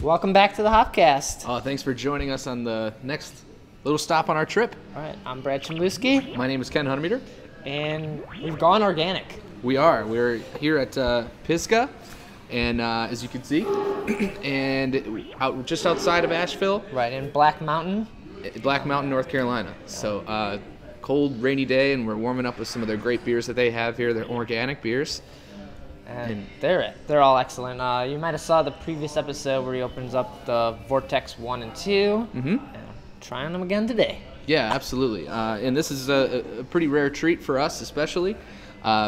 Welcome back to the Hopcast. Thanks for joining us on the next little stop on our trip. All right, I'm Brad Chambluski, My name is Ken Huntemeter. and we've gone organic. We're here at Pisgah, and as you can see, and just outside of Asheville, Right, in Black Mountain. Black Mountain, North Carolina. So cold, rainy day, and we're warming up with some of their great beers that they have here. They're organic beers. And they're all excellent. You might have saw the previous episode where he opens up the Vortex 1 and 2. Mm-hmm. And I'm trying them again today. Yeah, absolutely. And this is a pretty rare treat for us, especially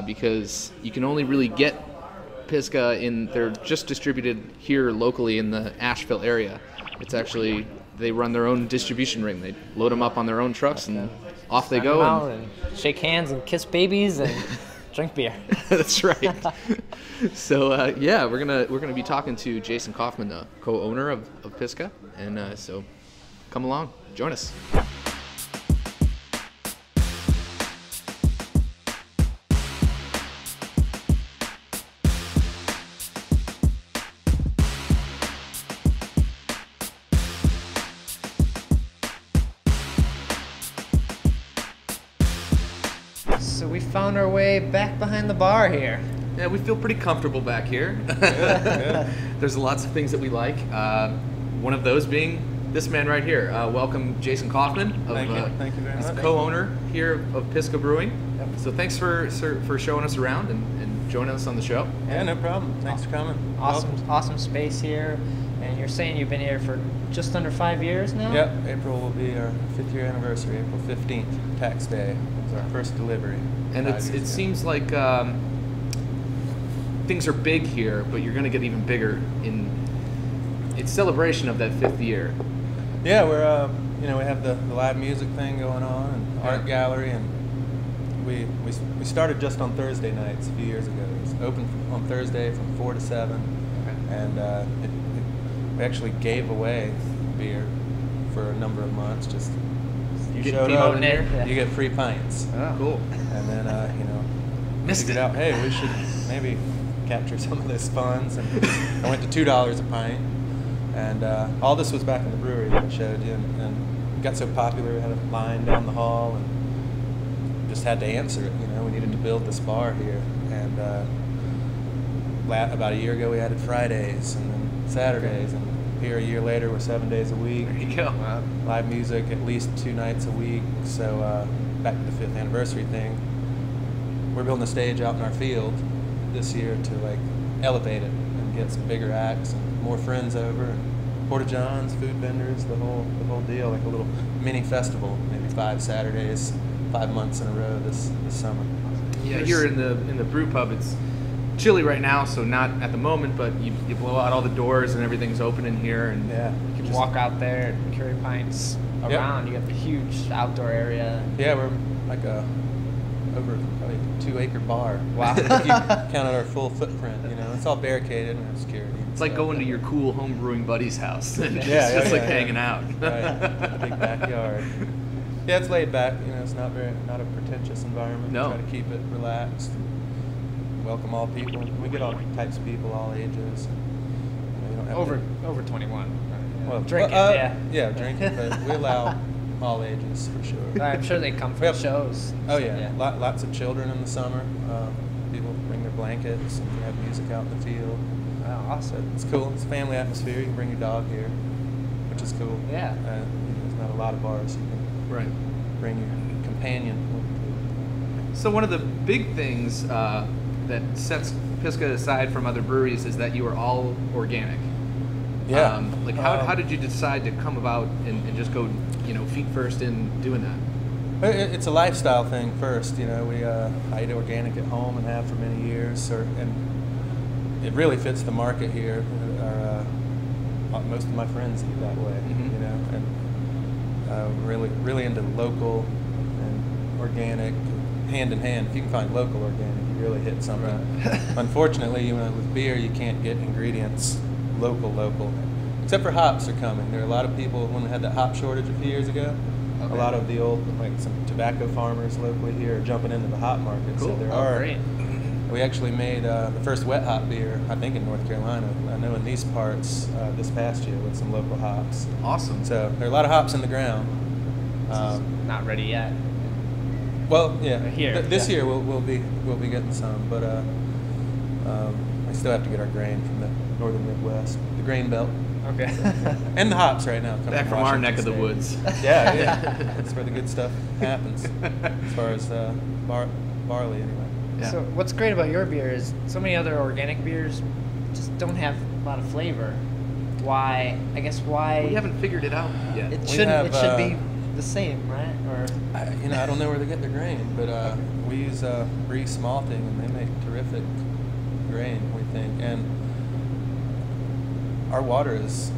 because you can only really get Pisgah they're just distributed here locally in the Asheville area. It's actually, they run their own distribution ring. They load them up on their own trucks and off they Send go. them out and shake hands and kiss babies and drink beer. That's right. So yeah, we're gonna be talking to Jason Kaufman, the co-owner of Pisgah, and so come along, join us. So we found our way back behind the bar here. Yeah, we feel pretty comfortable back here. There's lots of things that we like. One of those being this man right here. Welcome, Jason Kaufman. Thank you very much. Co-owner here of Pisgah Brewing. Yep. So thanks for showing us around and joining us on the show. Yeah, no problem. Thanks for coming. Awesome space here. And you're saying you've been here for just under 5 years now? Yep, April will be our 5th year anniversary. April 15th, tax day, was our first delivery. And it seems like things are big here, but you're going to get even bigger in its celebration of that 5th year. Yeah, we're we have the live music thing going on and art gallery, and we started just on Thursday nights a few years ago. It was open on Thursday from 4 to 7, and we actually gave away beer for a number of months. Just you Get showed people up, in there? Yeah. you get free pints. Oh. Cool. And then, Missed figured it. out, hey, we should maybe capture some of those funds. And I went to $2 a pint. And all this was back in the brewery that I showed you. And it got so popular, we had a line down the hall and just had to answer it. We needed to build this bar here. And about a year ago, we added Fridays and then Saturdays. And here a year later, we're 7 days a week. There you go. Live music at least 2 nights a week. So back to the 5th anniversary thing, we're building a stage out in our field this year to elevate it and get some bigger acts and more friends over, and Porta Johns, food vendors, the whole deal, like a little mini festival, maybe 5 Saturdays, 5 months in a row this summer. Yeah, here in the brew pub, it's chilly right now, so not at the moment, but you blow out all the doors and everything's open in here, and Yeah, You can walk out there and carry pints around. You have a huge outdoor area. Yeah, we're like over probably 2-acre bar. Wow. If you count out our full footprint, it's all barricaded and we have security. it's like going to your cool home brewing buddy's house. And Yeah, it's just like yeah. hanging out. Right, big backyard. Yeah, it's laid back. It's not a pretentious environment. No. We try to keep it relaxed. Welcome all people. We get all types of people, all ages. You don't have Over 21. well, Drinking, yeah. yeah. Yeah, drinking, but we allow all ages for sure. I'm sure they come for Yep. shows. Oh yeah, lots of children in the summer. People bring their blankets and we have music out in the field. Oh, awesome. It's cool. It's a family atmosphere. You can bring your dog here, which is cool. Yeah. There's not a lot of bars you can Right. bring your companion. So one of the big things that sets Pisgah aside from other breweries is that you are all organic. Yeah. How did you decide to come about and just go, feet first in doing that? It's a lifestyle thing first. We I eat organic at home and have for many years, and it really fits the market here. Most of my friends eat that way, Mhm. and really into local and organic, hand in hand. If you can find local organic, you really hit something. Right. Unfortunately, with beer, you can't get ingredients local. Except for hops are coming. There are a lot of people, when we had that hop shortage a few years ago, Okay. a lot of the old, some tobacco farmers locally here are jumping into the hop market. Cool. So there Oh, are great. We actually made the first wet hop beer, I think, in North Carolina. I know in these parts this past year with some local hops. Awesome. So there are a lot of hops in the ground. Not ready yet. Well, yeah. Here, This year we'll be getting some, but we still have to get our grain from the northern Midwest, the grain belt. Okay. And the hops right now. Coming Back from our neck of the woods. Yeah. That's where the good stuff happens, as far as barley anyway. Yeah. So what's great about your beer is so many other organic beers just don't have a lot of flavor. Why? I guess why We haven't figured it out yet. it We shouldn't. have, It should be the same, right? Or I don't know where they get their grain, but we use Breeze malting, and they make terrific grain, we think. And our water is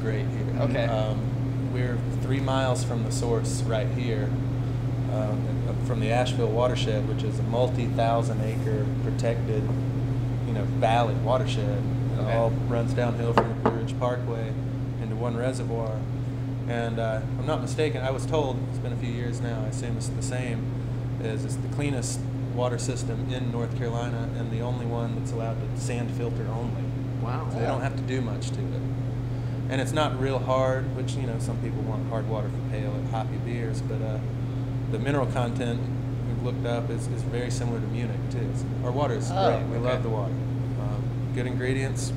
great here. Okay. We're 3 miles from the source right here, from the Asheville watershed, which is a multi-thousand-acre protected, valley watershed. It Okay. all runs downhill from the Blue Ridge Parkway into one reservoir. And if I'm not mistaken, I was told, it's been a few years now, I assume it's the same, it's the cleanest water system in North Carolina and the only one that's allowed to sand filter only. Wow. So they don't have to do much to it. And it's not real hard, which, some people want hard water for pale and hoppy beers, but the mineral content we've looked up is very similar to Munich, too. So our water is great. We love the water. Good ingredients,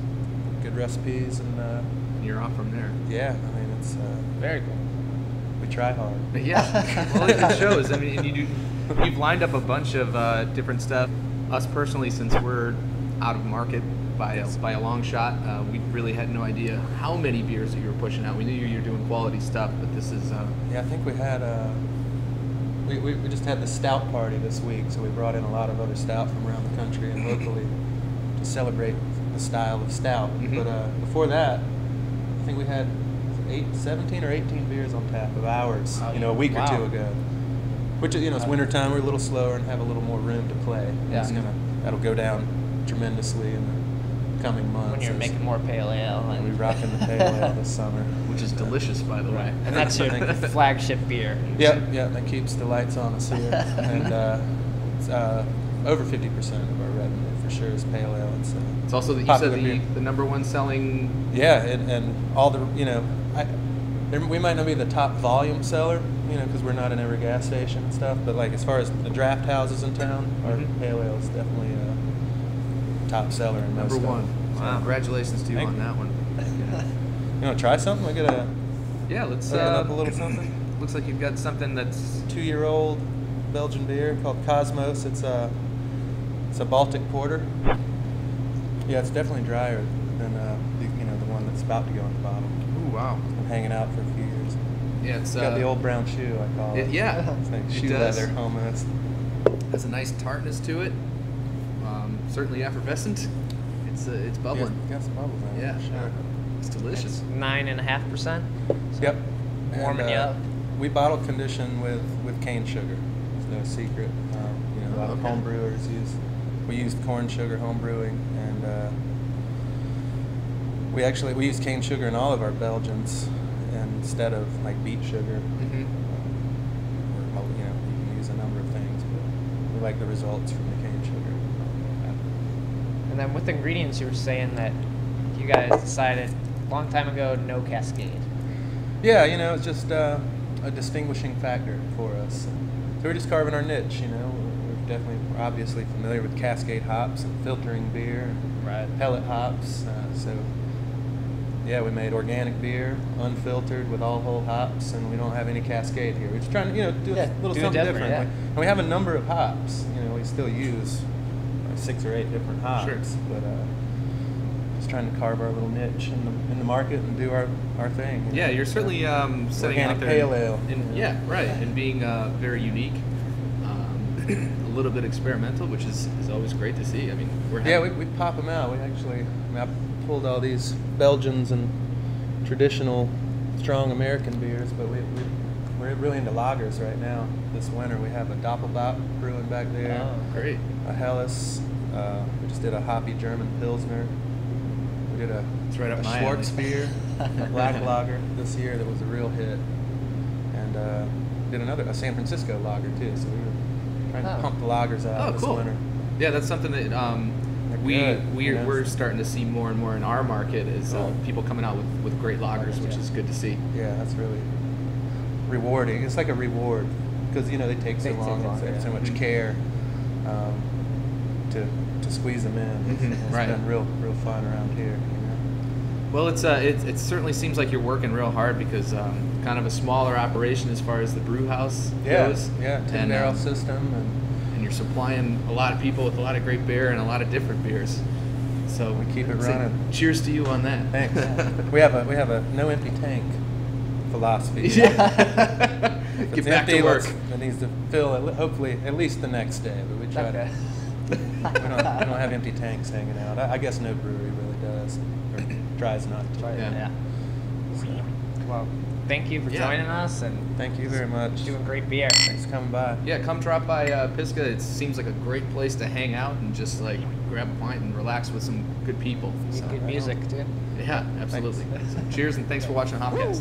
good recipes, and You're off from there. yeah, I mean, it's very cool. we try hard. Yeah. Well, it shows. I mean, and you've lined up a bunch of different stuff. Us personally, since we're out of market by a long shot, we really had no idea how many beers that you were pushing out. We knew you were doing quality stuff, but this is. Yeah, I think we had we just had the stout party this week, so we brought in a lot of other stout from around the country and locally to celebrate the style of stout. Mhm. But before that, I think we had 17 or 18 beers on tap of ours, a week or Wow. two ago. Which, it's wintertime, we're a little slower and have a little more room to play. Yeah. That'll go down tremendously in the coming months. When you're as making more pale ale. we'll be And, rocking the pale ale this summer. Which is delicious, by the way. and that's your flagship beer. Yep, that keeps the lights on us here. And it's over 50% of our revenue for sure is pale ale. It's also you said popular beer. the number one selling. Yeah, and all the we might not be the top volume seller, because we're not in every gas station and stuff. But like as far as the draft houses in town, our Mhm. pale ale is definitely a top seller in most Number of one. them. Wow. Congratulations to you Thank on you. that one. You want to try something? We get a Yeah, let's open up a little something. Looks like you've got something that's 2-year-old Belgian beer called Cosmos. It's a Baltic porter. Yeah, it's definitely drier than the one that's about to go in the bottle. ooh wow. Been hanging out for a few years. Yeah, it's Got the old brown shoe, I call it. yeah. It's like It shoe does. leather almost. Has a nice tartness to it. Certainly effervescent. It's bubbling. Yeah, got some bubbles in it. Yeah, for sure. It's delicious. 9.5%. Yep. Warming And, you up. We bottle condition with cane sugar. It's no secret. A lot of Okay. home brewers we used corn sugar home brewing, and we use cane sugar in all of our Belgians instead of like beet sugar. Mm-hmm. Or, you can use a number of things, but we like the results from the cane sugar. And then with ingredients, you were saying that you guys decided a long time ago no Cascade. Yeah, it's just a distinguishing factor for us. So we're just carving our niche, We're obviously familiar with Cascade hops and filtering beer, Right. pellet hops. So, yeah, we made organic beer, unfiltered with all whole hops, and we don't have any Cascade here. We're just trying to, do Yeah, a little do it something different, different. yeah. And we have a number of hops. We still use like 6 or 8 different hops, Sure. but just trying to carve our little niche in the market and do our thing. Yeah, you're certainly setting out Organic there. pale ale. Yeah, right, and being very unique, a little bit experimental, which is always great to see. I mean, Yeah, we pop them out. I pulled all these Belgians and traditional strong American beers, but we're really into lagers right now. This winter we have a Doppelbock brewing back there, Oh. great. a Helles. We just did a hoppy German Pilsner. We did a right up my Schwartz alley. beer, a black lager this year that was a real hit, and did a San Francisco lager too. So we were trying to Oh. pump the lagers out Oh, this cool. winter. Yeah, that's something that good, you know? we're starting to see more and more in our market is people coming out with great lagers, which is good to see. Yeah, that's really rewarding. It's like a reward because, you know, they take so They take long, longer, and yeah. so much care to squeeze them in. It's Right. been real fun around here. You know? Well, it certainly seems like you're working real hard because kind of a smaller operation as far as the brew house goes. Yeah, 10 and, barrel system and you're supplying a lot of people with a lot of great beer and a lot of different beers. So We keep it I'd say running. Cheers to you on that. Thanks. we have a no empty tank philosophy. Yeah. If Get it's back empty, to work. It needs to fill hopefully at least the next day, but we try Okay. to. We don't have empty tanks hanging out. I guess no brewery really does, or tries not to. Yeah. So, Well, thank you for Yeah. joining us and thank you very much. doing great beer. Thanks for coming by. Yeah, come drop by Pisgah. It seems like a great place to hang out and just like grab a pint and relax with some good people. So, Good music too. yeah, absolutely. So, cheers and thanks for watching Hopcast.